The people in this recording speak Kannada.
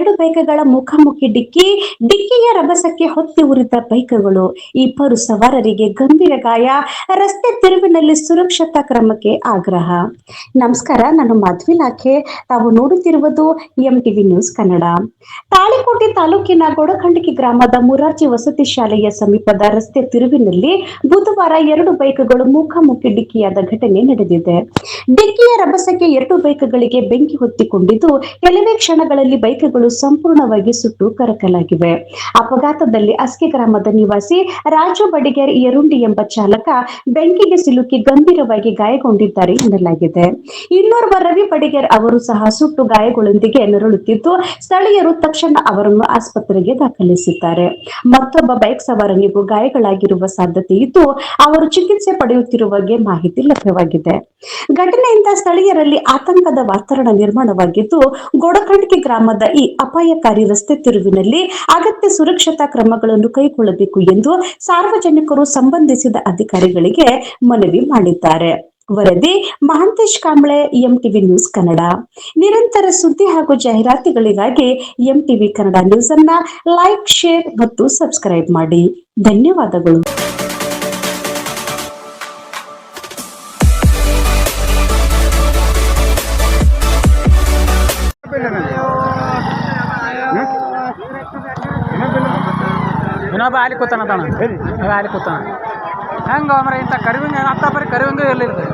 ಎರಡು ಬೈಕ್ಗಳ ಮುಖಾಮುಖಿ ಡಿಕ್ಕಿಯ ರಭಸಕ್ಕೆ ಹೊತ್ತಿ ಉರಿದ ಬೈಕ್ಗಳು. ಇಬ್ಬರು ಸವಾರರಿಗೆ ಗಂಭೀರ ಗಾಯ. ರಸ್ತೆ ತಿರುವಿನಲ್ಲಿ ಸುರಕ್ಷತಾ ಕ್ರಮಕ್ಕೆ ಆಗ್ರಹ. ನಮಸ್ಕಾರ, ನಾನು ಮಾಧವಿ ಲಾಖೆ. ತಾವು ನೋಡುತ್ತಿರುವುದು ಎಂಟಿವಿ ನ್ಯೂಸ್ ಕನ್ನಡ. ತಾಳಿಕೋಟೆ ತಾಲೂಕಿನ ಗೊಡಖಂಡಿಕಿ ಗ್ರಾಮದ ಮುರಾರ್ಜಿ ವಸತಿ ಶಾಲೆಯ ಸಮೀಪದ ರಸ್ತೆ ತಿರುವಿನಲ್ಲಿ ಬುಧವಾರ ಎರಡು ಬೈಕ್ಗಳು ಮುಖಾಮುಖಿ ಡಿಕ್ಕಿಯಾದ ಘಟನೆ ನಡೆದಿದೆ. ಡಿಕ್ಕಿಯ ರಭಸಕ್ಕೆ ಎರಡು ಬೈಕ್ಗಳಿಗೆ ಬೆಂಕಿ ಹೊತ್ತಿಕೊಂಡಿದ್ದು, ಕೆಲವೇ ಕ್ಷಣಗಳಲ್ಲಿ ಬೈಕ್ಗಳು ಸಂಪೂರ್ಣವಾಗಿ ಸುಟ್ಟು ಕರಕಲಾಗಿವೆ. ಅಪಘಾತದಲ್ಲಿ ಅಸ್ಕೆ ಗ್ರಾಮದ ನಿವಾಸಿ ರಾಜು ಬಡಿಗೇರ್ ಯರುಂಡಿ ಎಂಬ ಚಾಲಕ ಬೆಂಕಿಗೆ ಸಿಲುಕಿ ಗಂಭೀರವಾಗಿ ಗಾಯಗೊಂಡಿದ್ದಾರೆ ಎನ್ನಲಾಗಿದೆ. ಇನ್ನೋರ್ವ ರವಿ ಬಡಿಗೇರ್ ಅವರು ಸಹ ಸುಟ್ಟು ಗಾಯಗಳೊಂದಿಗೆ ನರಳುತ್ತಿದ್ದು, ಸ್ಥಳೀಯರು ತಕ್ಷಣ ಅವರನ್ನು ಆಸ್ಪತ್ರೆಗೆ ದಾಖಲಿಸಿದ್ದಾರೆ. ಮತ್ತೊಬ್ಬ ಬೈಕ್ ಸವಾರನಿಗೂ ಗಾಯಗಳಾಗಿರುವ ಸಾಧ್ಯತೆ ಇದ್ದು, ಅವರು ಚಿಕಿತ್ಸೆ ಪಡೆಯುತ್ತಿರುವ ಬಗ್ಗೆ ಮಾಹಿತಿ ಲಭ್ಯವಾಗಿದೆ. ಘಟನೆಯಿಂದ ಸ್ಥಳೀಯರಲ್ಲಿ ಆತಂಕದ ವಾತಾವರಣ ನಿರ್ಮಾಣವಾಗಿದ್ದು, ಗೊಡಖಂಡಿಕಿ ಗ್ರಾಮದ ಈ ಅಪಾಯಕಾರಿ ರಸ್ತೆ ತಿರುವಿನಲ್ಲಿ ಅಗತ್ಯ ಸುರಕ್ಷತಾ ಕ್ರಮಗಳನ್ನು ಕೈಗೊಳ್ಳಬೇಕು ಎಂದು ಸಾರ್ವಜನಿಕರು ಸಂಬಂಧಿಸಿದ ಅಧಿಕಾರಿಗಳಿಗೆ ಮನವಿ ಮಾಡಿದ್ದಾರೆ. ವರದಿ ಮಹಾಂತೇಶ್ ಕಾಂಬ್ಳೆ, ಎಂಟಿವಿ ನ್ಯೂಸ್ ಕನ್ನಡ. ನಿರಂತರ ಸುದ್ದಿ ಹಾಗೂ ಜಾಹೀರಾತುಗಳಿಗಾಗಿ ಎಂಟಿವಿ ಕನ್ನಡ ನ್ಯೂಸ್ ಅನ್ನ ಲೈಕ್, ಶೇರ್ ಮತ್ತು ಸಬ್ಸ್ಕ್ರೈಬ್ ಮಾಡಿ. ಧನ್ಯವಾದಗಳು. ಇನ್ನೊಬ್ಬ ಅಲ್ಲಿ ಕೂತಾನ ಅಲ್ಲಿ ಕೂತಾನ ಹೆಂಗ ಮರ ಇಂಥ ಕರಿವಿಂಗ ಹತ್ತ ಬರೀ ಕರಿವಿಂಗ ಎಲ್ಲಿರ್ತದೆ.